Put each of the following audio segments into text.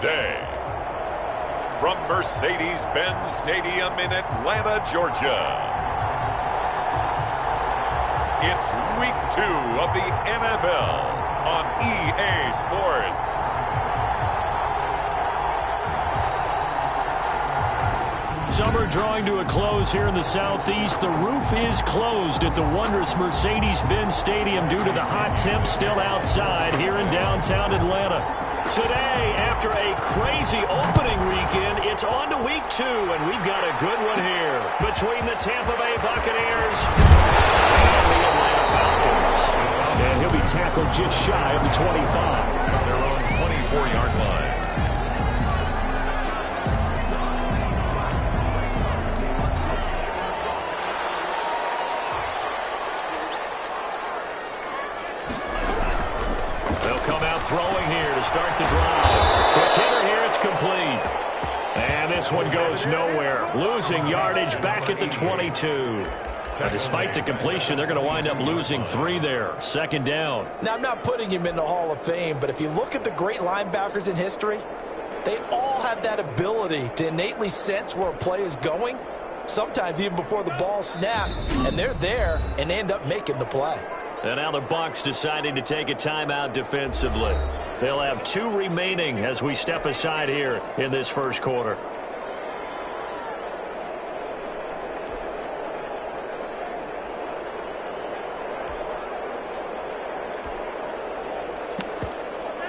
today. From Mercedes-Benz Stadium in Atlanta, Georgia, it's Week 2 of the NFL on EA Sports. Summer drawing to a close here in the Southeast. The roof is closed at the wondrous Mercedes-Benz Stadium due to the hot temps still outside here in downtown Atlanta. Today, after a crazy opening weekend, it's on to Week 2, and we've got a good one here between the Tampa Bay Buccaneers and the Atlanta Falcons. And he'll be tackled just shy of the 25. On their own 24-yard line. Throwing here to start the drive. Quick hitter here, it's complete. And this one goes nowhere. Losing yardage back at the 22. Despite the completion, they're going to wind up losing 3 there. Second down. Now, I'm not putting him in the Hall of Fame, but if you look at the great linebackers in history, they all have that ability to innately sense where a play is going, sometimes even before the ball snapped, and they're there and end up making the play. And now the Bucs deciding to take a timeout defensively. They'll have 2 remaining as we step aside here in this first quarter.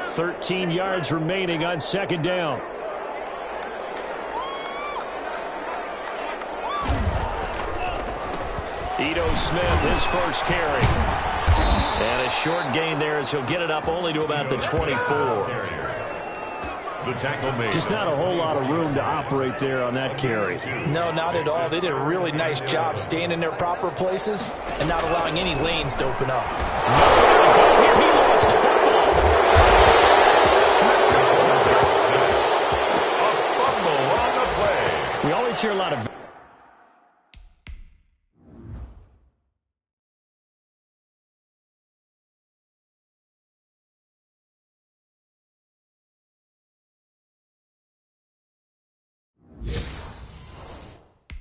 .13 yards remaining on second down. Ito Smith, his first carry. And a short gain there as he'll get it up only to about the 24. The tackle made. Just not a whole lot of room to operate there on that carry. No, not at all. They did a really nice job staying in their proper places and not allowing any lanes to open up. Here he lost the football. A fumble on the play. We always hear a lot of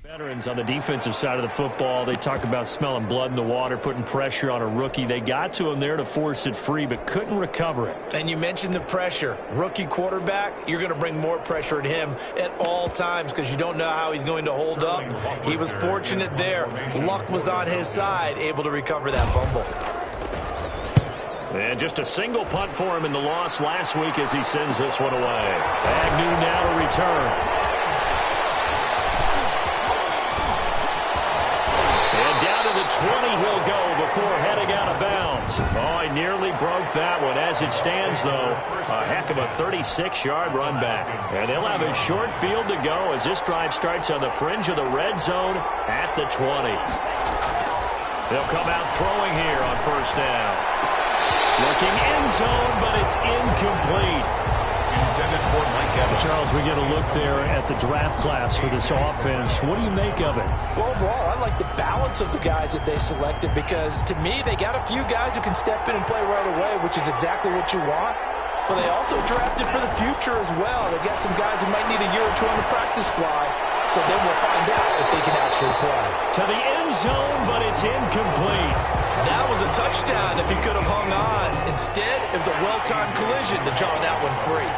veterans on the defensive side of the football. They talk about smelling blood in the water, putting pressure on a rookie. They got to him there to force it free, but couldn't recover it. And you mentioned the pressure. Rookie quarterback, you're going to bring more pressure at him at all times because you don't know how he's going to hold up. He was fortunate there. Luck was on his side, able to recover that fumble. And just a single punt for him in the loss last week as he sends this one away. Agnew now to return. And down to the 20 he'll go before heading out of bounds. Oh, I nearly broke that one. As it stands, though, a heck of a 36-yard run back. And they'll have a short field to go as this drive starts on the fringe of the red zone at the 20. They'll come out throwing here on first down. Looking end zone, but it's incomplete. Intended for Mike Evans. Charles, we get a look there at the draft class for this offense. What do you make of it? Well, overall, I like the balance of the guys that they selected because, to me, they got a few guys who can step in and play right away, which is exactly what you want. But they also drafted for the future as well. They got some guys who might need a year or 2 on the practice squad. So then we'll find out if they can actually play. To the end zone, but it's incomplete. That was a touchdown if he could have hung on. Instead, it was a well-timed collision to jar that one free.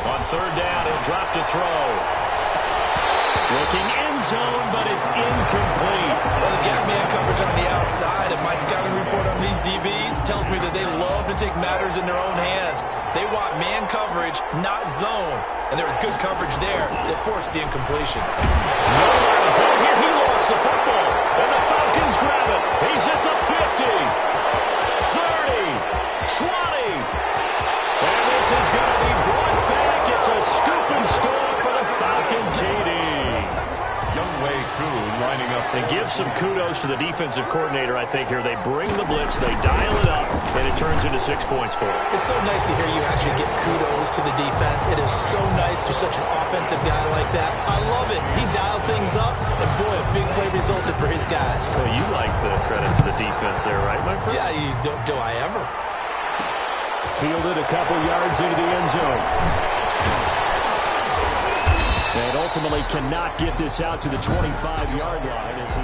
On third down, he'll drop to throw. Looking end zone, but it's incomplete. Well, they got man coverage on the outside, and my scouting report on these DBs tells me that they love to take matters in their own hands. They want man coverage, not zone. And there was good coverage there that forced the incompletion. Nowhere to go here. He lost the football. And the Falcons grab it. He's at the 50, 30, 20. And this is going to be brought back. It's a scoop and score for the Falcon TD. wk2 lining up. And give some kudos to the defensive coordinator, I think, here. They bring the blitz, they dial it up, and it turns into 6 points for them. It's so nice to hear you actually give kudos to the defense. It is so nice for such an offensive guy like that. I love it. He dialed things up, and boy, a big play resulted for his guys. So you like the credit to the defense there, right, my friend? Yeah, do I ever? Fielded a couple yards into the end zone. And ultimately cannot get this out to the 25-yard line as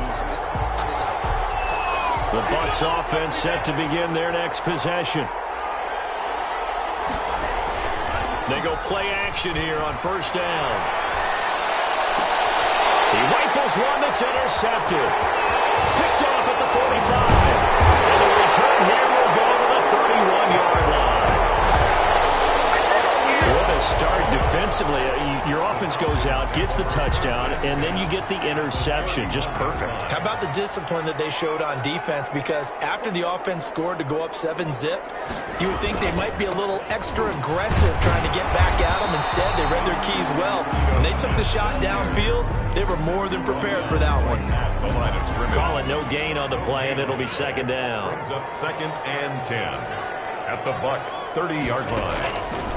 the Bucs offense set to begin their next possession. They go play action here on first down. He rifles one that's intercepted. Picked off at the 45. And the return here will go to the 31-yard line. What a start defensively. Your offense goes out, gets the touchdown, and then you get the interception. Just perfect. How about the discipline that they showed on defense? Because after the offense scored to go up 7-zip, you would think they might be a little extra aggressive trying to get back at them. Instead, they read their keys well. When they took the shot downfield, they were more than prepared for that one. Call it no gain on the play, and it'll be second down. Brings up 2nd and 10 at the Bucs 30-yard line.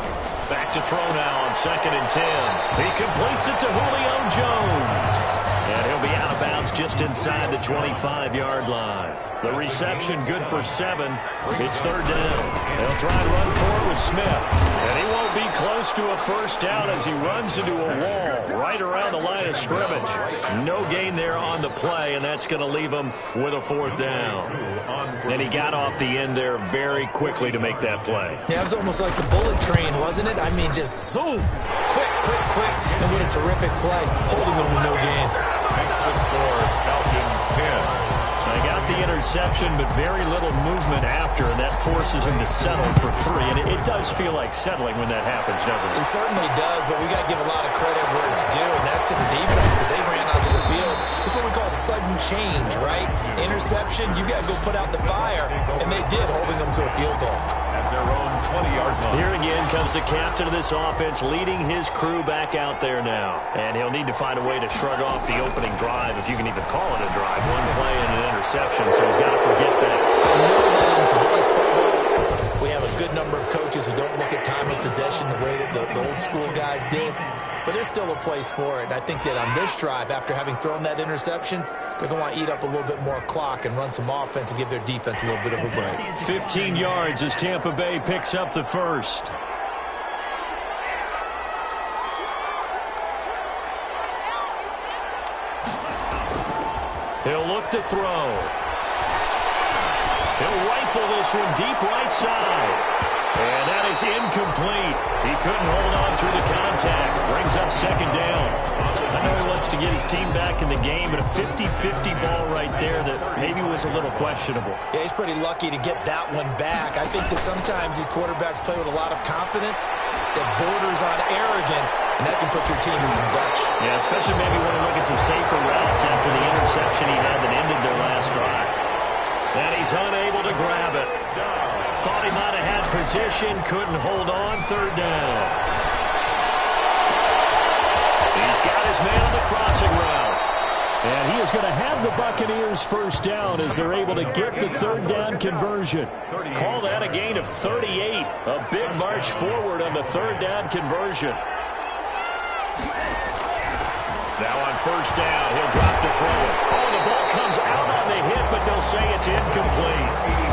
Back to throw now on 2nd and 10. He completes it to Julio Jones. And he'll be out of bounds just inside the 25-yard line. The reception good for 7. It's 3rd down. They'll try and run forward with Smith. And he won't be close to a first down as he runs into a wall right around the line of scrimmage. No gain there on the play, and that's going to leave him with a 4th down. And he got off the end there very quickly to make that play. Yeah, it was almost like the bullet train, wasn't it? I mean, just zoom. Quick, quick, quick. And what a terrific play. Holding them with no gain. Makes the score Falcons 10. They got the interception, but very little movement after, and that forces him to settle for 3. And it does feel like settling when that happens, doesn't it? It certainly does, but we got to give a lot of credit where it's due, and that's to the defense because they ran onto the field. It's what we call sudden change, right? Interception, you got to go put out the fire, and they did, holding them to a field goal. At their own 20-yard line. Here again comes the captain of this offense, leading his crew back out there now. And he'll need to find a way to shrug off the opening drive, if you can even call it a drive. One play and an interception, so he's got to forget that. I know that in today's football, we have a good number of coaches who don't look at time of possession the way that the old school guys did, but there's still a place for it. And I think that on this drive, after having thrown that interception, they're going to want to eat up a little bit more clock and run some offense and give their defense a little bit of a break. 15 yards as Tampa Bay picks up the first. He'll look to throw. He'll rifle this one deep right side. And that is incomplete. He couldn't hold on through the contact. Brings up 2nd down. I know he wants to get his team back in the game, but a 50-50 ball right there that maybe was a little questionable. Yeah, he's pretty lucky to get that one back. I think that sometimes these quarterbacks play with a lot of confidence that borders on arrogance, and that can put your team in some Dutch. Yeah, especially maybe when you look at some safer routes after the interception he had that ended their last drive. And he's unable to grab it. Thought he might have had position, couldn't hold on, 3rd down. He's got his man on the crossing route. And he is going to have the Buccaneers first down as they're able to get the 3rd down conversion. Call that a gain of 38. A big march forward on the 3rd down conversion. Now on first down, he'll drop the throw. Oh, the ball comes out on the hit, but they'll say it's incomplete.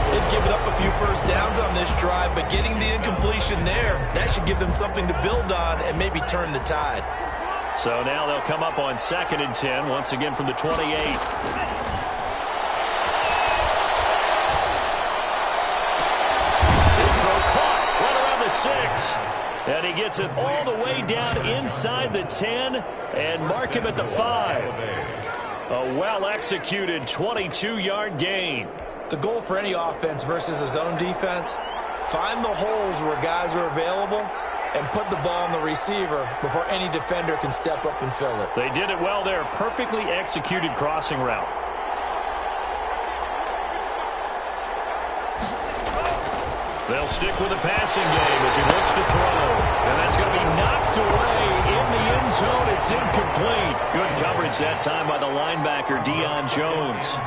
They've given up a few first downs on this drive, but getting the incompletion there, that should give them something to build on and maybe turn the tide. So now they'll come up on 2nd and 10, once again from the 28. This throw caught right around the 6. And he gets it all the way down inside the 10 and mark him at the 5. A well-executed 22-yard gain. The goal for any offense versus a zone defense, find the holes where guys are available and put the ball on the receiver before any defender can step up and fill it. They did it well there. Perfectly executed crossing route. They'll stick with the passing game as he looks to throw. And that's going to be knocked away in the end zone. It's incomplete. Good coverage that time by the linebacker, Deion Jones.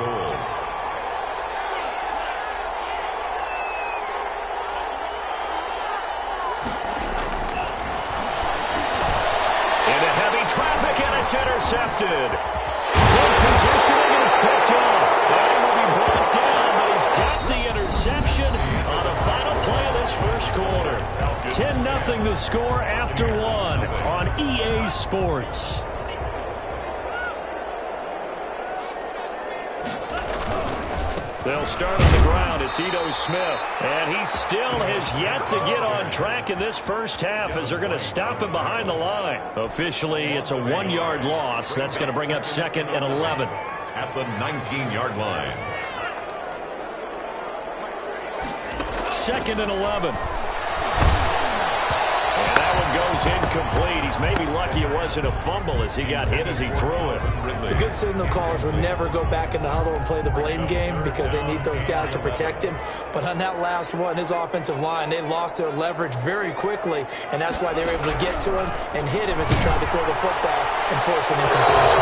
Into heavy traffic, and it's intercepted. Good positioning. 10-0 the score after one on EA Sports. They'll start on the ground. It's Ito Smith. And he still has yet to get on track in this first half as they're going to stop him behind the line. Officially, it's a 1-yard loss. That's going to bring up 2nd and 11. At the 19-yard line. 2nd and 11. And that one goes incomplete. He's maybe lucky it wasn't a fumble as he got hit as he threw it. The good signal callers would never go back in the huddle and play the blame game because they need those guys to protect him. But on that last one, his offensive line, they lost their leverage very quickly, and that's why they were able to get to him and hit him as he tried to throw the football and force an incompletion.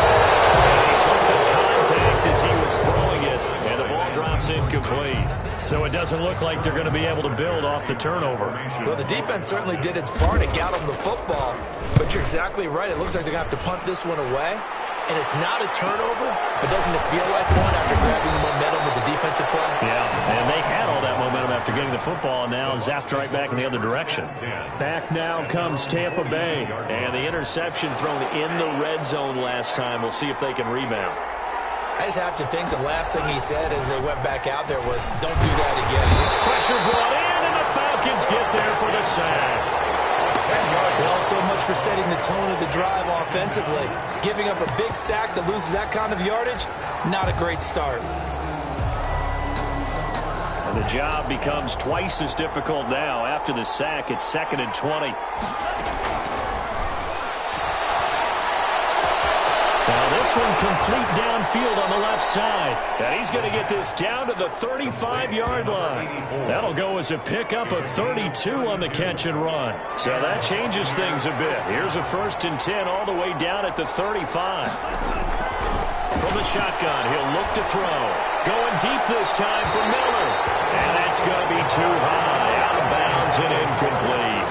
He took the contact as he was throwing it, and the ball drops incomplete. So it doesn't look like they're going to be able to build off the turnover. Well, the defense certainly did its part and got him the football. But you're exactly right. It looks like they're going to have to punt this one away. And it's not a turnover, but doesn't it feel like one after grabbing the momentum with the defensive play? Yeah, and they had all that momentum after getting the football, and now zapped right back in the other direction. Back now comes Tampa Bay. And the interception thrown in the red zone last time. We'll see if they can rebound. I just have to think the last thing he said as they went back out there was, don't do that again. Pressure brought in, and the Falcons get there for the sack. Well, so much for setting the tone of the drive offensively. Giving up a big sack that loses that kind of yardage, not a great start. And the job becomes twice as difficult now. After the sack, it's 2nd and 20. Now this one complete downfield on the left side. And he's going to get this down to the 35-yard line. That'll go as a pickup of 32 on the catch and run. So that changes things a bit. Here's a 1st and 10 all the way down at the 35. From the shotgun, he'll look to throw. Going deep this time for Miller. And that's going to be too high. Out of bounds and incomplete.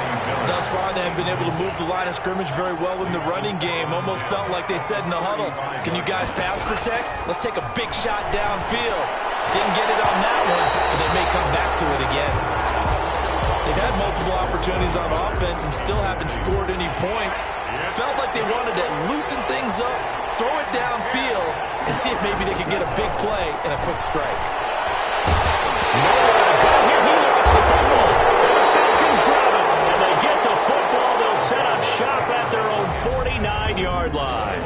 Thus far, they have been able to move the line of scrimmage very well in the running game. Almost felt like they said in the huddle, can you guys pass protect? Let's take a big shot downfield. Didn't get it on that one, but they may come back to it again. They've had multiple opportunities on offense and still haven't scored any points. Felt like they wanted to loosen things up, throw it downfield, and see if maybe they could get a big play and a quick strike. Nowhere to go here. He lost the football. The Falcons grab it, and they get the football. They'll set up shop at their own 49-yard line.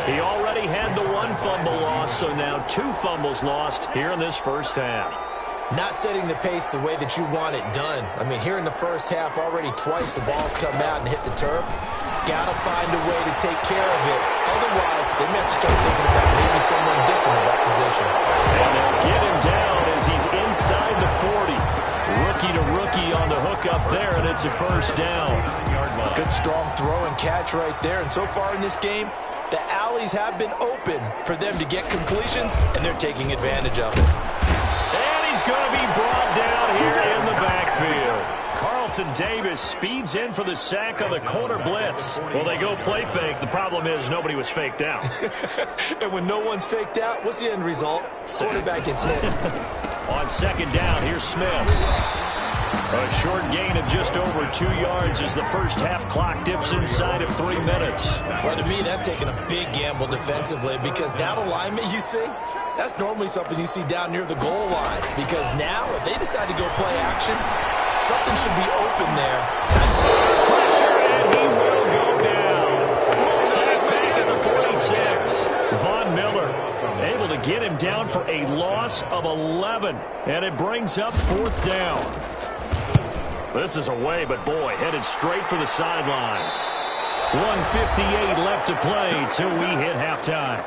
He already had the 1 fumble loss, so now 2 fumbles lost here in this first half. Not setting the pace the way that you want it done. I mean, here in the first half, already twice the ball's come out and hit the turf. Got to find a way to take care of it. Otherwise, they may have to start thinking about maybe someone different in that position. And they'll get him down as he's inside the 40. Rookie to rookie on the hook up there, and it's a 1st down. Good strong throw and catch right there. And so far in this game, the alleys have been open for them to get completions, and they're taking advantage of it. And he's going to be brought down here in the backfield. Carlton Davis speeds in for the sack on the corner blitz. Well, they go play fake. The problem is nobody was faked out. And when no one's faked out, what's the end result? Quarterback gets hit. On 2nd down, here's Smith. A short gain of just over 2 yards as the first half clock dips inside of 3 minutes. Well, to me, that's taking a big gamble defensively because that alignment you see, that's normally something you see down near the goal line. Because now, if they decide to go play action, something should be open there. Pressure, and he will go down. Sack back at the 46. Von Miller able to get him down for a loss of 11. And it brings up 4th down. This is away, but boy, headed straight for the sidelines. 1:58 left to play till we hit halftime.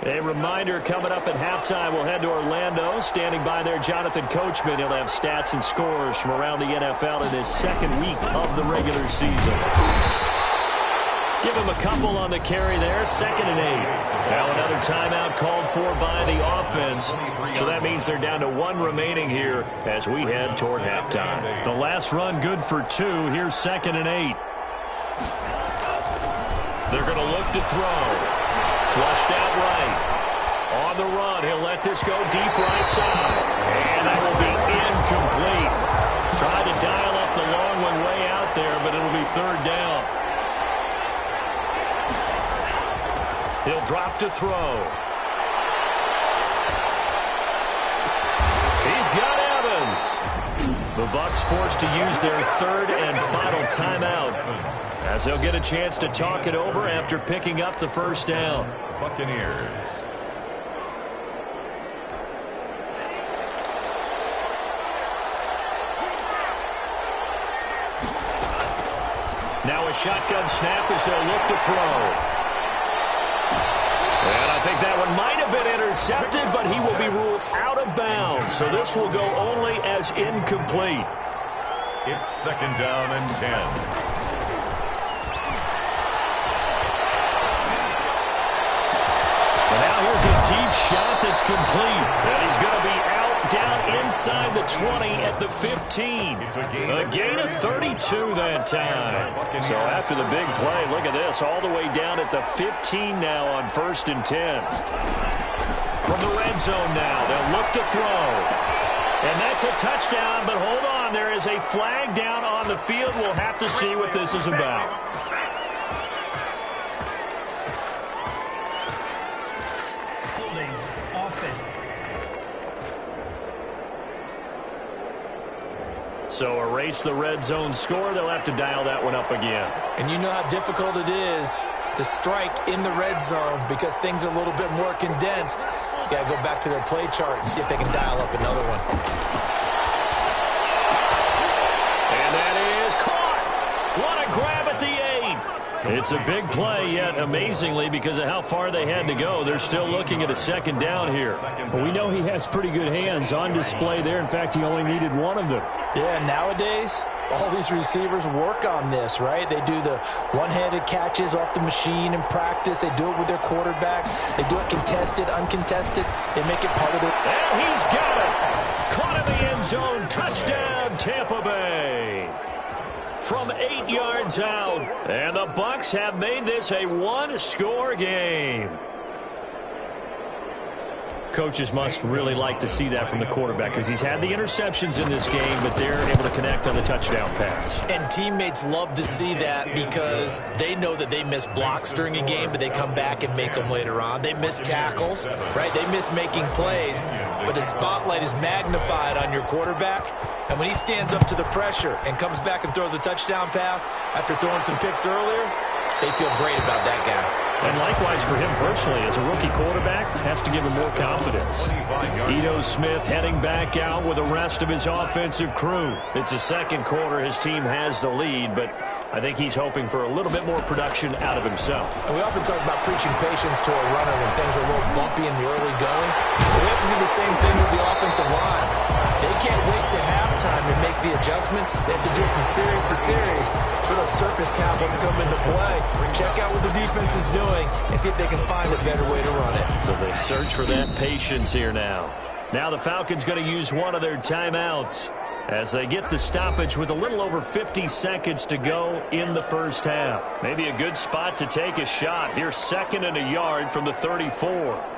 A reminder coming up at halftime, we'll head to Orlando. Standing by there, Jonathan Coachman. He'll have stats and scores from around the NFL in his 2nd week of the regular season. Give him a couple on the carry there, 2nd and 8. Now another timeout called for by the offense. So that means they're down to 1 remaining here as we head toward halftime. The last run good for 2. Here's 2nd and 8. They're going to look to throw. Flushed out right. On the run, he'll let this go deep right side. And that will be incomplete. Tried to dial up the long one way out there, but it'll be third down. He'll drop to throw. He's got Evans. The Bucs forced to use their third and final timeout, as they'll get a chance to talk it over after picking up the first down. Buccaneers. Now a shotgun snap as they'll look to throw. And I think that one might have been intercepted, but he will be ruled out of bounds. So this will go only as incomplete. It's second down and 10. But now here's a deep shot that's complete. And he's going to be out down inside the 20 at the 15. A gain of 32 that time. So after the big play, look at this, all the way down at the 15 now on 1st and 10. From the red zone now, they'll look to throw. And that's a touchdown, but hold on, there is a flag down on the field. We'll have to see what this is about. Holding offense. So erase the red zone score. They'll have to dial that one up again. And you know how difficult it is to strike in the red zone because things are a little bit more condensed. You got to go back to their play chart and see if they can dial up another one. And that is caught. What a grab at the 8. It's a big play, yet amazingly, because of how far they had to go, they're still looking at a second down here. Well, we know he has pretty good hands on display there. In fact, he only needed one of them. Yeah, nowadays, all these receivers work on this, right? They do the one-handed catches off the machine in practice. They do it with their quarterbacks. They do it contested, uncontested. They make it part of their... And he's got it. Caught in the end zone. Touchdown, Tampa Bay. From 8 yards out. And the Bucs have made this a one-score game. Coaches must really like to see that from the quarterback because he's had the interceptions in this game, but they're able to connect on the touchdown pass. And teammates love to see that because they know that they miss blocks during a game, but they come back and make them later on. They miss tackles, right? They miss making plays, but the spotlight is magnified on your quarterback. And when he stands up to the pressure and comes back and throws a touchdown pass after throwing some picks earlier, they feel great about that guy. And likewise for him personally, as a rookie quarterback, has to give him more confidence. Ito Smith heading back out with the rest of his offensive crew. It's the second quarter. His team has the lead, but I think he's hoping for a little bit more production out of himself. And we often talk about preaching patience to a runner when things are a little bumpy in the early going. We have to do the same thing with the offensive line. They can't wait to halftime and make the adjustments. They have to do it from series to series for those surface tablets come into play. Check out what the defense is doing and see if they can find a better way to run it. So they search for that patience here now. Now the Falcons going to use one of their timeouts as they get the stoppage with a little over 50 seconds to go in the first half. Maybe a good spot to take a shot. Here's 2nd and a yard from the 34.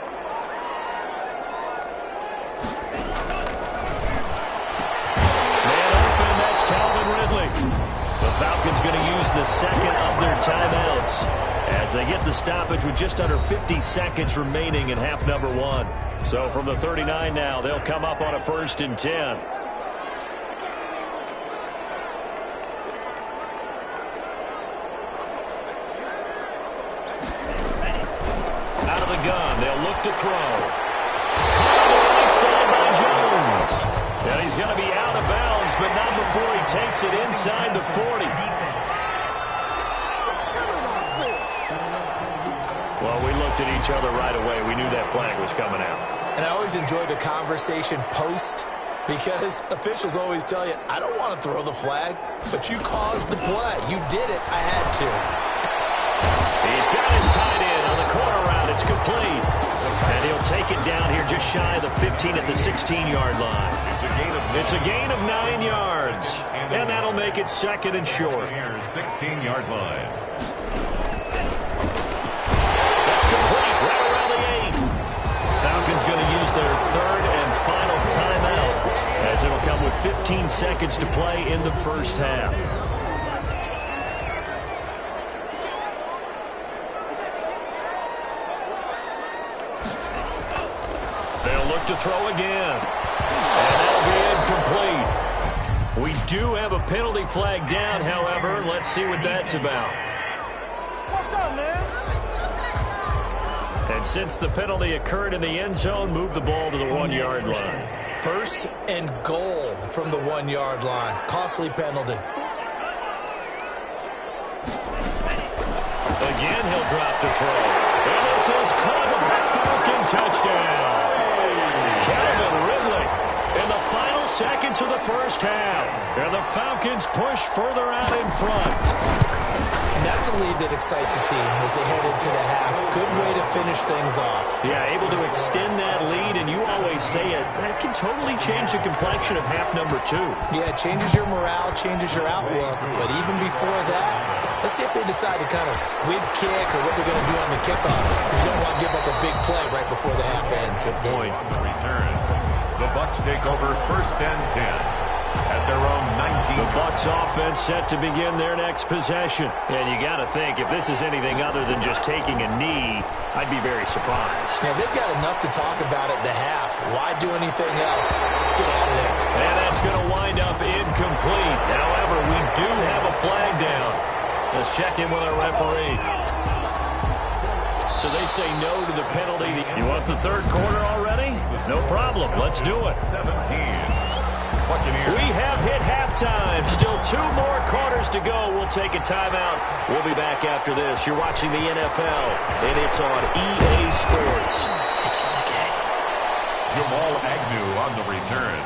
The Falcons going to use the second of their timeouts as they get the stoppage with just under 50 seconds remaining in half number 1. So from the 39 now, they'll come up on a 1st and 10. Out of the gun, they'll look to throw. Caught on the right side by Jones. And he's going to be out of bounds, but not before he takes it inside the 40. Well, we looked at each other right away. We knew that flag was coming out. And I always enjoy the conversation post because officials always tell you, I don't want to throw the flag, but you caused the play. You did it. I had to. He's got his tight end on the corner route. It's complete. And he'll take it down here just shy of the 15 at the 16-yard line. It's a gain of 9 yards. And that'll make it 2nd and short. 16-yard line. Falcons going to use their third and final timeout, as it'll come with 15 seconds to play in the first half. They'll look to throw again. And that'll be incomplete. We do have a penalty flag down, however. Let's see what that's about. What's up, man? And since the penalty occurred in the end zone, move the ball to the 1-yard line. First and goal from the 1-yard line. Costly penalty. Again, he'll drop to throw. And this is caught. Falcon touchdown. Calvin Ridley in the final seconds of the first half. And the Falcons push further out in front. And that's a lead that excites a team as they head into the half. Good way to finish things off. Yeah, able to extend that lead, and you always say it, that can totally change the complexion of half number 2. Yeah, it changes your morale, changes your outlook. But even before that, let's see if they decide to kind of squib kick or what they're going to do on the kickoff. Because you don't want to give up a big play right before the half ends. Good point. On the return, the Bucs take over first and 10 at their own 19. The Bucs offense set to begin their next possession. And you got to think, if this is anything other than just taking a knee, I'd be very surprised. Yeah, they've got enough to talk about at the half. Why do anything else? Just get out of there. And that's going to wind up incomplete. However, we do have a flag down. Let's check in with our referee. So they say no to the penalty. You want the third quarter already? No problem. Let's do it. 17. Buccaneers. We have hit halftime. Still 2 more quarters to go. We'll take a timeout. We'll be back after this. You're watching the NFL, and it's on EA Sports. It's in the game. Jamal Agnew on the return.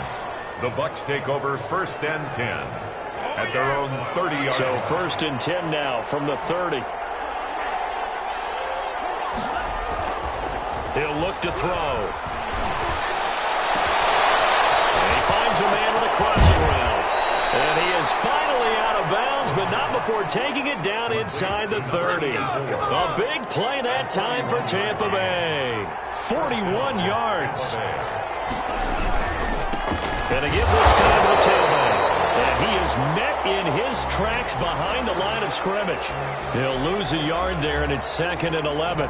The Bucs take over first and 10 at their own 30-yard. So first and 10 now from the 30. He'll look to throw. Finds a man with a crossing route. And he is finally out of bounds, but not before taking it down inside the 30. A big play that time for Tampa Bay. 41 yards. And again this time to the tailback. And he is met in his tracks behind the line of scrimmage. He'll lose a yard there, and it's 2nd and 11.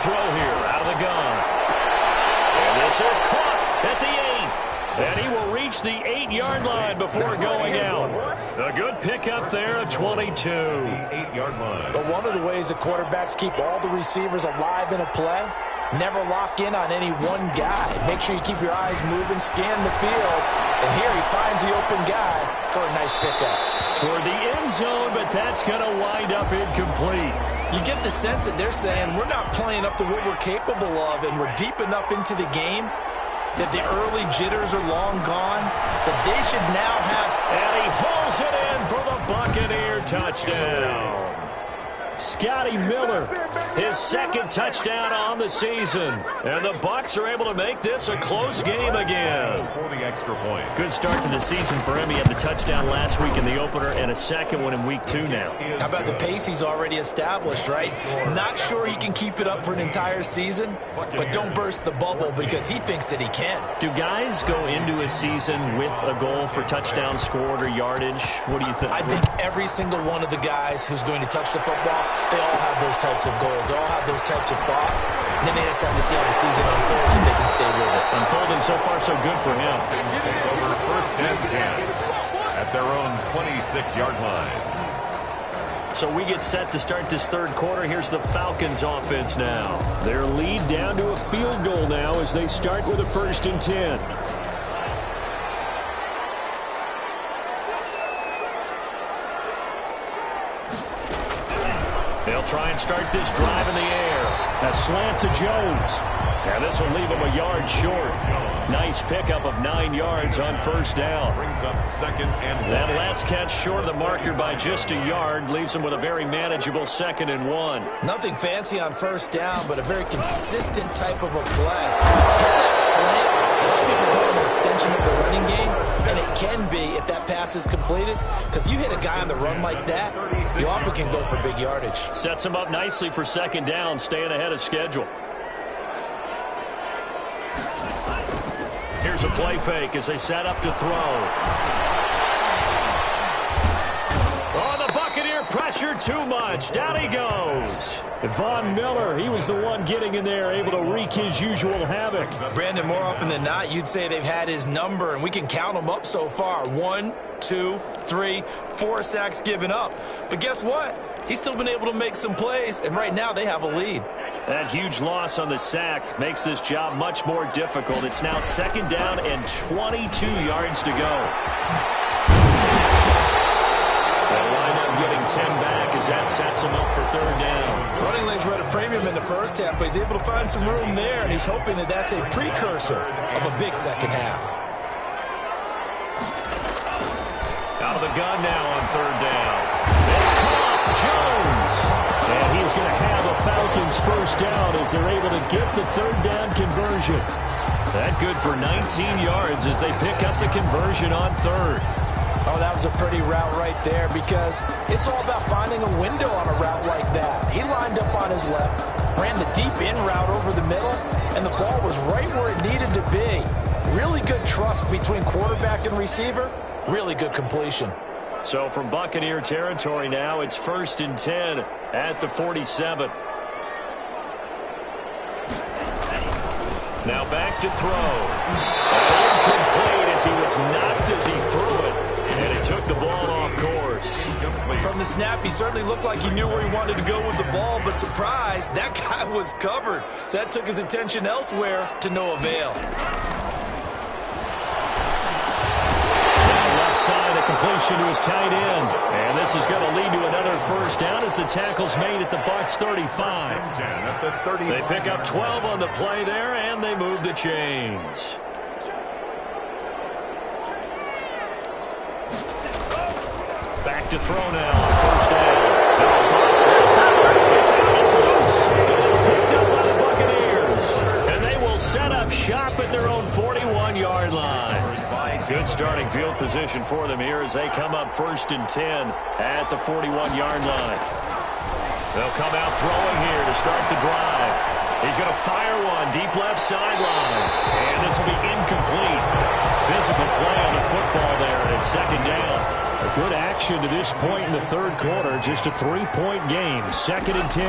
Throw here out of the gun. And this is caught at the 8. And he will reach the 8-yard line before going out. A good pickup there at 22. 8-yard line. But one of the ways the quarterbacks keep all the receivers alive in a play, never lock in on any one guy. Make sure you keep your eyes moving, scan the field. And here he finds the open guy for a nice pickup. Toward the end zone, but that's going to wind up incomplete. You get the sense that they're saying we're not playing up to what we're capable of, and we're deep enough into the game that the early jitters are long gone, that they should now have. And he hauls it in for the Buccaneer touchdown. Scotty Miller, his 2nd touchdown on the season. And the Bucs are able to make this a close game again. For the extra point. Good start to the season for him. He had the touchdown last week in the opener and a second one in week 2 now. How about the pace he's already established, right? Not sure he can keep it up for an entire season, but don't burst the bubble because he thinks that he can. Do guys go into a season with a goal for touchdown scored or yardage? What do you think? I think every single one of the guys who's going to touch the football, they all have those types of goals. They all have those types of thoughts. And then they just have to see how the season unfolds and they can stay with it. Unfolding so far so good for him. Take over first and 10 at their own 26-yard line. So we get set to start this third quarter. Here's the Falcons offense now. Their lead down to a field goal now as they start with a 1st and 10. They'll try and start this drive in the air. A slant to Jones. And this will leave him a yard short. Nice pickup of 9 yards on first down. Brings up 2nd and 1. That last catch short of the marker by just a yard leaves him with a very manageable 2nd and 1. Nothing fancy on first down, but a very consistent type of a play. Hit that slant. A lot of people call him a extension of the running game, and it can be if that pass is completed, because you hit a guy on the run like that, you often can go for big yardage. Sets him up nicely for second down, staying ahead of schedule. Here's a play fake as they set up to throw. Oh, the Buccaneer pressure too much. Down he goes. Von Miller, he was the one getting in there, able to wreak his usual havoc. Brandon, more often than not, you'd say they've had his number, and we can count them up so far. 1, 2, 3, 4 sacks given up. But guess what? He's still been able to make some plays, and right now they have a lead. That huge loss on the sack makes this job much more difficult. It's now second down and 22 yards to go. They'll wind up getting 10 back as that sets him up for third down. Running lanes were at a premium in the first half, but he's able to find some room there, and he's hoping that that's a precursor of a big second half. Out of the gun now on third down. It's caught. Jones. And he's going to have a Falcons first down as they're able to get the third down conversion. That good for 19 yards as they pick up the conversion on third. Oh, that was a pretty route right there because it's all about finding a window on a route like that. He lined up on his left, ran the deep in route over the middle, and the ball was right where it needed to be. Really good trust between quarterback and receiver. Really good completion. So from Buccaneer territory now, it's 1st and 10 at the 47. Now back to throw. Incomplete as he was knocked as he threw it. And it took the ball off course. From the snap, he certainly looked like he knew where he wanted to go with the ball, but surprise, that guy was covered. So that took his attention elsewhere to no avail. Side, a completion to his tight end. And this is going to lead to another first down as the tackle's made at the Bucs 35. They pick up 12 on the play there, and they move the chains. Back to throw now on first down. It's out, it's loose. It's picked up by the Buccaneers. And they will set up shop at their own 41-yard line. Good starting field position for them here as they come up 1st and 10 at the 41-yard line. They'll come out throwing here to start the drive. He's going to fire one deep left sideline. And this will be incomplete. Physical play on the football there, and it's second down. A good action to this point in the third quarter. Just a 3-point game. 2nd and 10.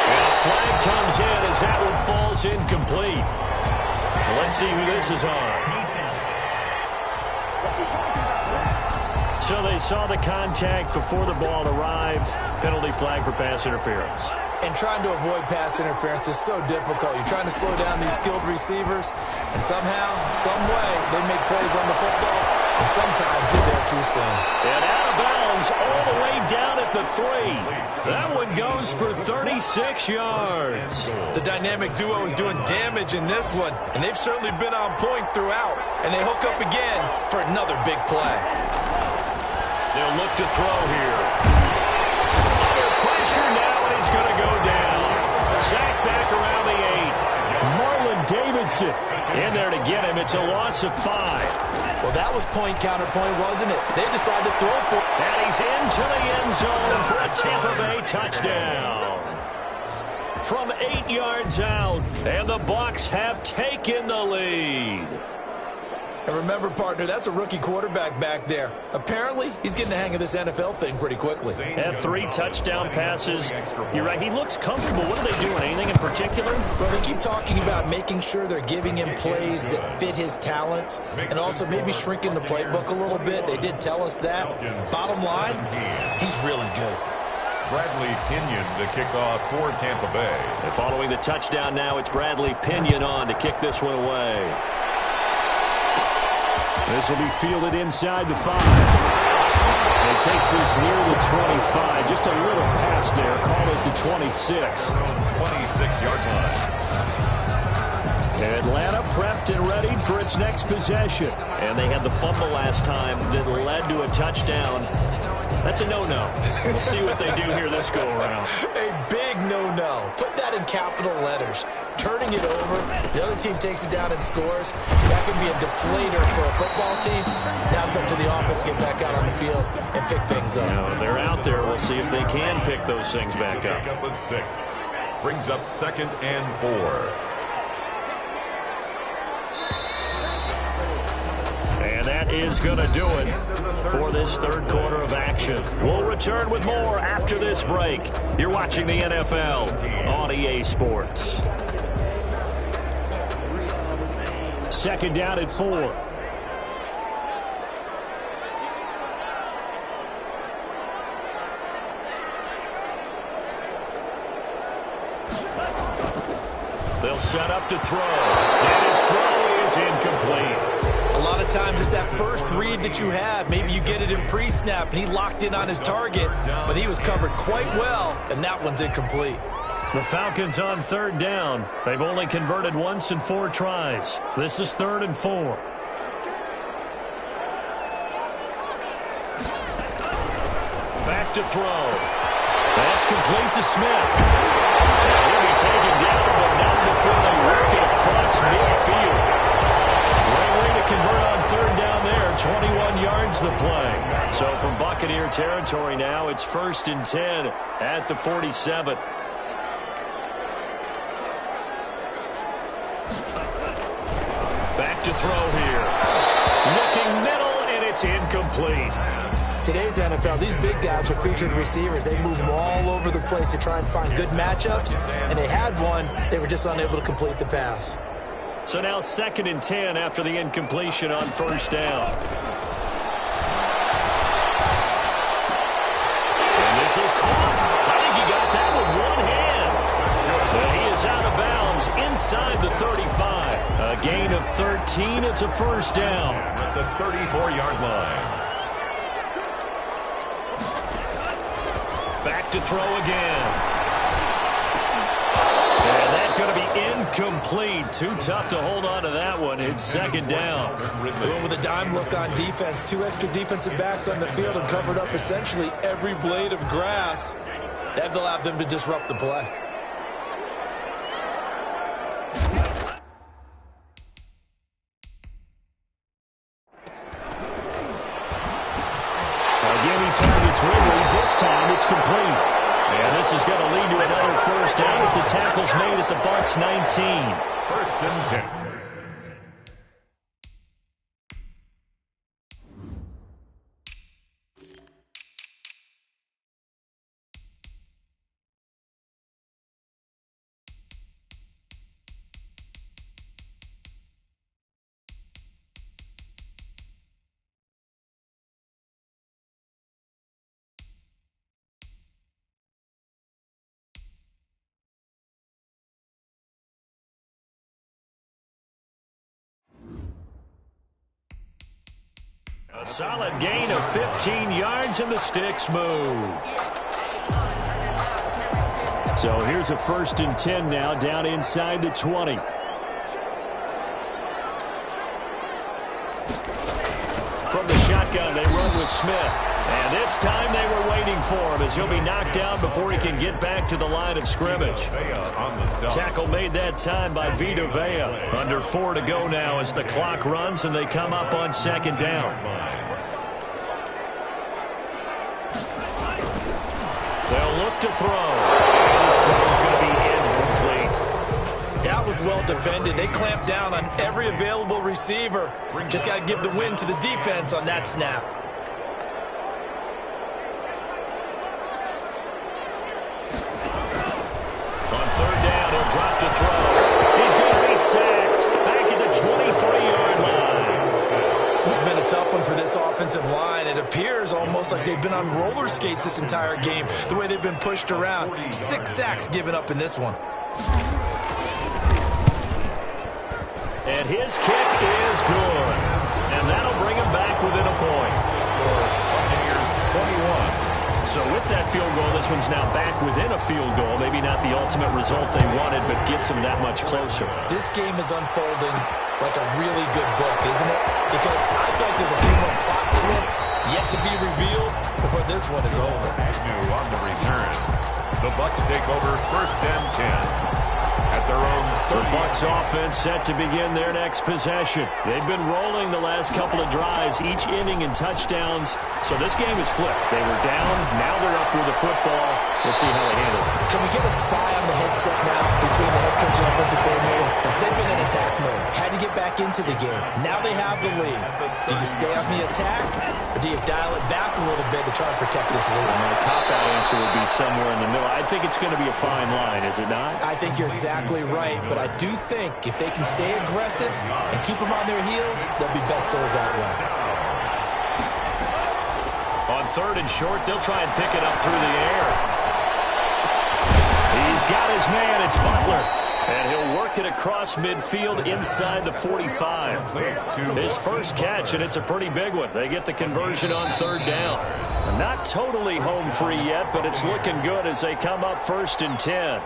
And a flag comes in as that one falls incomplete. Let's see who this is on. So they saw the contact before the ball arrived. Penalty flag for pass interference. And trying to avoid pass interference is so difficult. You're trying to slow down these skilled receivers, and somehow, some way, they make plays on the football, and sometimes you're there too soon. And out of bounds all the way down at the 3. That one goes for 36 yards. The dynamic duo is doing damage in this one, and they've certainly been on point throughout, and they hook up again for another big play. They'll look to throw here. Under pressure now, and he's going to go down. Sacked back around the 8. Marlon Davidson in there to get him. It's a loss of 5. Well, that was point counterpoint, wasn't it? They decided to throw for it. And he's into the end zone for a Tampa Bay touchdown. From 8 yards out, and the Bucs have taken the lead. And remember, partner, that's a rookie quarterback back there. Apparently, he's getting the hang of this NFL thing pretty quickly. Had 3 touchdown passes. You're right, he looks comfortable. What are they doing? Anything in particular? Well, they keep talking about making sure they're giving him plays that fit his talents and also maybe shrinking the playbook a little bit. They did tell us that. Bottom line, he's really good. Bradley Pinion to kick off for Tampa Bay. And following the touchdown now, it's Bradley Pinion on to kick this one away. This will be fielded inside the 5. And it takes this near the 25. Just a little pass there. Call it the 26. 26-yard line. Atlanta prepped and ready for its next possession. And they had the fumble last time that led to a touchdown. That's a no-no. We'll see what they do here this go-around. A big no-no. Put that in capital letters. turning it over. The other team takes it down and scores. That can be a deflator for a football team. Now it's up to the offense to get back out on the field and pick things up. Now, they're out there. We'll see if they can pick those things back up. Pick up with 6. Brings up 2nd and 4. And that is going to do it for this third quarter of action. We'll return with more after this break. You're watching the NFL on EA Sports. 2nd down at 4. They'll set up to throw. And his throw is incomplete. A lot of times it's that first read that you have. Maybe you get it in pre-snap, and he locked in on his target, but he was covered quite well, and that one's incomplete. The Falcons on 3rd down. They've only converted once in 4 tries. This is 3rd and 4. Back to throw. That's complete to Smith. He'll be taken down, but not before they work it across midfield. Great way to convert on 3rd down there. 21 yards the play. So from Buccaneer territory now, it's 1st and 10 at the 47. Back to throw here. Looking middle, and it's incomplete. Today's NFL, these big guys are featured receivers. They move them all over the place to try and find good matchups, and they had one. They were just unable to complete the pass. So now 2nd and 10 after the incompletion on 1st down. And this is caught. I think he got that with one hand. And he is out of bounds inside the 35. A gain of 13. It's a 1st down. At the 34-yard line. Back to throw again. And that's going to be incomplete. Too tough to hold on to that one. It's 2nd down. Going with a dime look on defense. 2 extra defensive backs on the field and covered up essentially every blade of grass. That allowed them to disrupt the play. Again, he targets Ridley. This time it's complete. And this is going to lead to another 1st down as the tackle's made at the Bucs 19. 1st and 10. A solid gain of 15 yards, and the sticks move. So here's a 1st and 10 now, down inside the 20. From the shotgun, they run with Smith. And this time they were waiting for him as he'll be knocked down before he can get back to the line of scrimmage. Tackle made that time by Vita Vea. Under 4 to go now as the clock runs and they come up on 2nd down. They'll look to throw. His throw is going to be incomplete. That was well defended. They clamped down on every available receiver. Just got to give the win to the defense on that snap. On 3rd down, he'll drop to throw. He's going to be sacked back at the 23-yard line. This has been a tough one for this offensive line. It appears almost like they've been on roller skates this entire game, the way they've been pushed around. 6 sacks given up in this one. And his kick is good. And that'll bring him back within a point. Buccaneers 21. So with that field goal, this one's now back within a field goal. Maybe not the ultimate result they wanted, but gets them that much closer. This game is unfolding like a really good book, isn't it? Because I feel like there's a few more plot twists yet to be revealed before this one is over. Agnew on the return. The Bucs take over 1st and 10. at their own 30. The Bucs offense set to begin their next possession. They've been rolling the last couple of drives, each inning in touchdowns. So this game is flipped. They were down. Now they're up with the football. We'll see how they handle it. Can we get a spy on the headset now between the head coach and offensive coordinator? Because they've been in attack mode. Had to get back into the game. Now they have the lead. Do you stay on the attack, or do you dial it back a little bit to try and protect this lead? My cop-out answer would be somewhere in the middle. I think it's going to be a fine line, is it not? I think you're exactly right, but I do think if they can stay aggressive and keep them on their heels, they'll be best served that way. On 3rd and short, they'll try and pick it up through the air. He's got his man. It's Butler. And he'll work it across midfield inside the 45. His first catch, and it's a pretty big one. They get the conversion on 3rd down. Not totally home free yet, but it's looking good as they come up 1st and 10.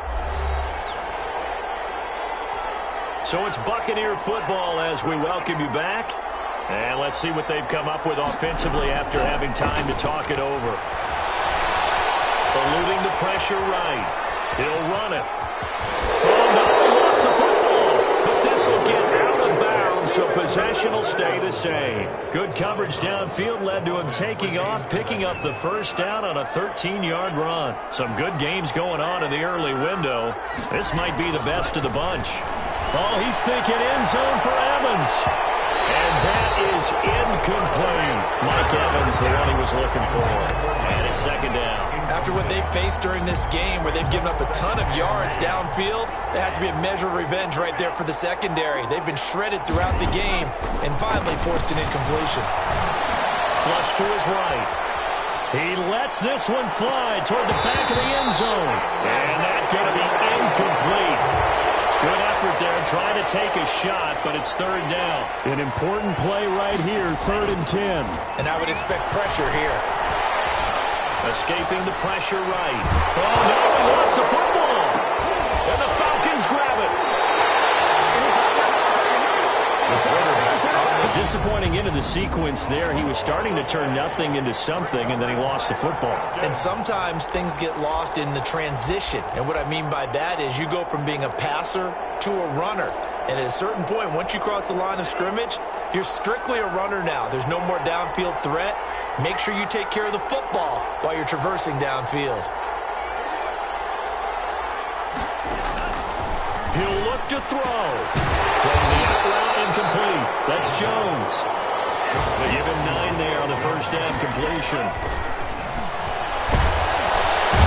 So it's Buccaneer football as we welcome you back. And let's see what they've come up with offensively after having time to talk it over. Eluding the pressure right. He'll run it. Oh, no, he lost the football. But this will get out of bounds, so possession will stay the same. Good coverage downfield led to him taking off, picking up the first down on a 13-yard run. Some good games going on in the early window. This might be the best of the bunch. Oh, he's thinking end zone for Evans. And that is incomplete. Mike Evans, the one he was looking for. And it's 2nd down. After what they've faced during this game where they've given up a ton of yards downfield, there has to be a measure of revenge right there for the secondary. They've been shredded throughout the game and finally forced an incompletion. Flush to his right. He lets this one fly toward the back of the end zone. And that's going to be incomplete. Good effort there, trying to take a shot, but it's 3rd down. An important play right here, 3rd and 10. And I would expect pressure here. Escaping the pressure right. Oh, no, he lost the football. And the Falcons grab it. A disappointing end of the sequence there. He was starting to turn nothing into something, and then he lost the football. And sometimes things get lost in the transition. And what I mean by that is you go from being a passer to a runner. And at a certain point, once you cross the line of scrimmage, you're strictly a runner now. There's no more downfield threat. Make sure you take care of the football while you're traversing downfield. He'll look to throw. Throwing the out route incomplete. That's Jones. They give him 9 there on the first down completion.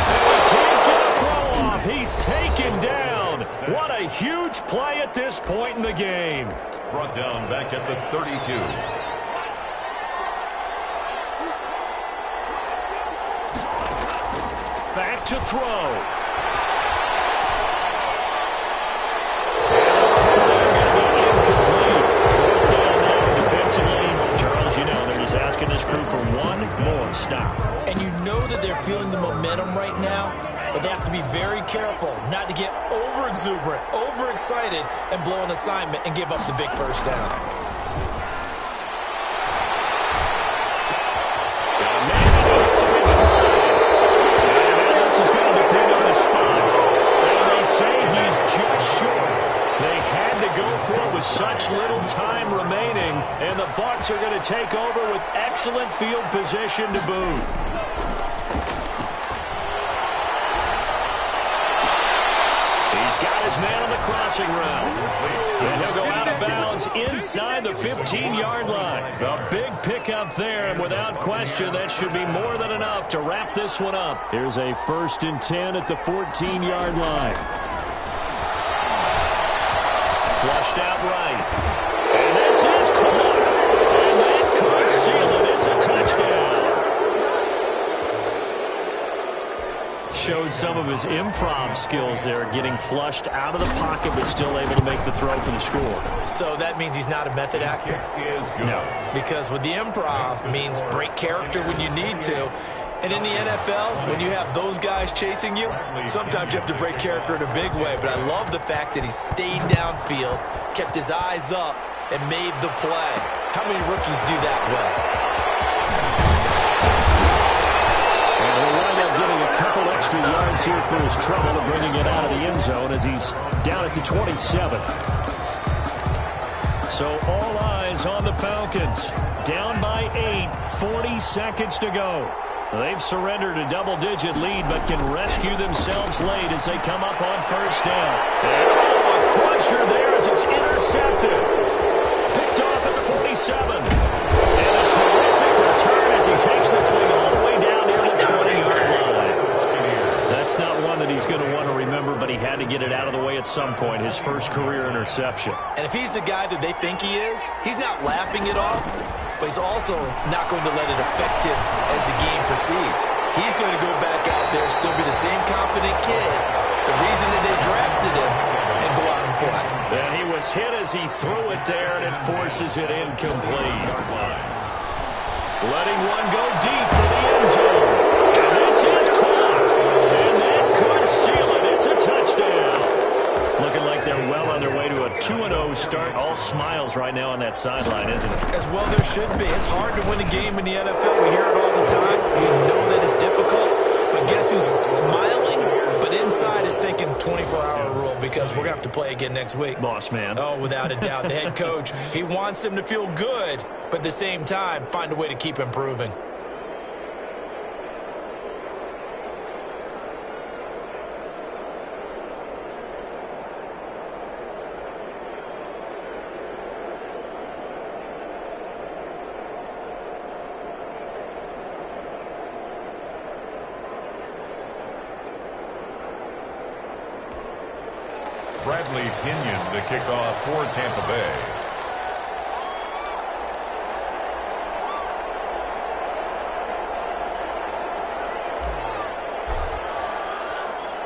And we can't get a throw off. He's taken down. What a huge play at this point in the game. Brought down back at the 32. Back to throw. Asking this crew for one more stop. And you know that they're feeling the momentum right now, but they have to be very careful not to get over-exuberant, overexcited, and blow an assignment and give up the big first down. This is going to depend on the spot. And they say he's just short. They had to go for it with such little time remaining, and the Bucs are going to take over with excellent field position to boot. He's got his man on the crossing route. And he'll go out of bounds inside the 15-yard line. A big pickup there, and without question, that should be more than enough to wrap this one up. Here's a 1st and 10 at the 14-yard line. Flushed out right. And this is caught. And that could seal it. It's a touchdown. Showed some of his improv skills there, getting flushed out of the pocket, but still able to make the throw for the score. So that means he's not a method actor? No. Because with the improv means break character when you need to. And in the NFL, when you have those guys chasing you, sometimes you have to break character in a big way. But I love the fact that he stayed downfield, kept his eyes up, and made the play. How many rookies do that well? And he'll wind up getting a couple extra yards chance here for his trouble of bringing it out of the end zone as he's down at the 27. So all eyes on the Falcons. Down by 8, 40 seconds to go. They've surrendered a double-digit lead, but can rescue themselves late as they come up on first down. And a crusher there as it's intercepted. Picked off at the 47. And a terrific return as he takes this thing all the way down near the 20-yard line. That's not one that he's going to want to remember, but he had to get it out of the way at some point, his first career interception. And if he's the guy that they think he is, he's not laughing it off, but he's also not going to let it affect him as the game proceeds. He's going to go back out there, still be the same confident kid, the reason that they drafted him, and go out and play. And he was hit as he threw it there, and it forces it incomplete. Letting one go deep for the end zone. And this is caught. And that could seal it. It's a touchdown. Looking like they're well on their way to a 2-0 start. All smiles right now on that sideline, isn't it? As well there should be. It's hard to win a game in the NFL. We hear it all the time. We know that it's difficult. But guess who's smiling? But inside is thinking 24-hour rule because we're going to have to play again next week. Boss man. Oh, without a doubt. The head coach, he wants them to feel good, but at the same time, find a way to keep improving. Bradley Pinion to kick off for Tampa Bay.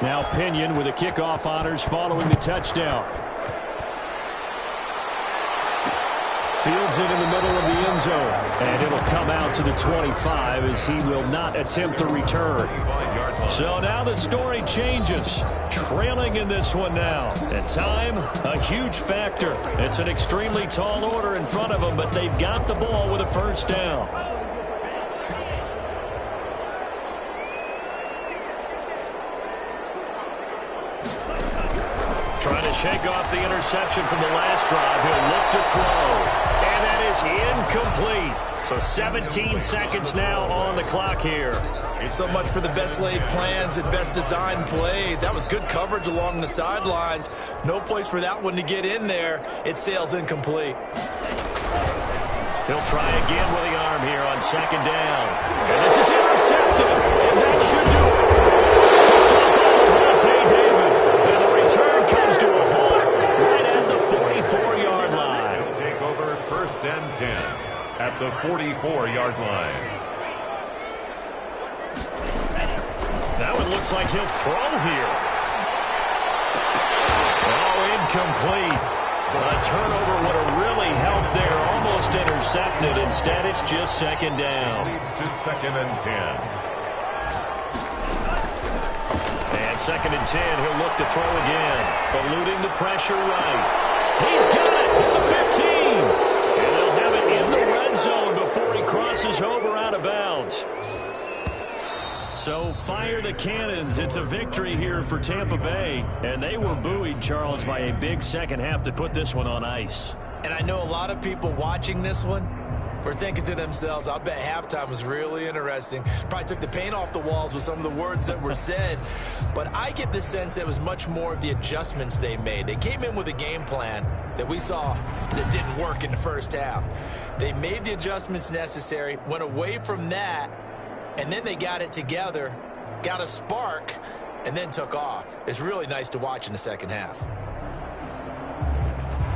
Now Pinion with the kickoff honors following the touchdown. Fields it in the middle of the end zone. And it'll come out to the 25 as he will not attempt to return. So now the story changes. Trailing in this one now. And time, a huge factor. It's an extremely tall order in front of them, but they've got the ball with a first down. Trying to shake off the interception from the last drive. He'll look to throw. And that is incomplete. So 17 seconds now on the clock here. So much for the best laid plans and best designed plays. That was good coverage along the sidelines. No place for that one to get in there. It sails incomplete. He'll try again with the arm here on second down. And this is intercepted. And that should do it. Picked up by Levante David. And the return comes to a halt right at the 44-yard line. He'll take over first and 10 at the 44-yard line. Now it looks like he'll throw here. Oh, incomplete. A turnover would have really helped there. Almost intercepted. Instead, it's just second down. Leads to second and 10. And second and 10, he'll look to throw again. Eluding the pressure right. He's got it at the 15. And they'll have it in the red zone before he crosses over out of bounds. So fire the cannons. It's a victory here for Tampa Bay. And they were buoyed, Charles, by a big second half to put this one on ice. And I know a lot of people watching this one were thinking to themselves, I bet halftime was really interesting. Probably took the paint off the walls with some of the words that were said. But I get the sense it was much more of the adjustments they made. They came in with a game plan that we saw that didn't work in the first half. They made the adjustments necessary, went away from that, and then they got it together, got a spark, and then took off. It's really nice to watch in the second half.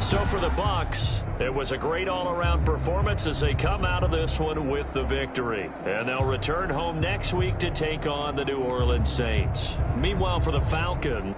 So for the Bucs, it was a great all-around performance as they come out of this one with the victory. And they'll return home next week to take on the New Orleans Saints. Meanwhile, for the Falcons,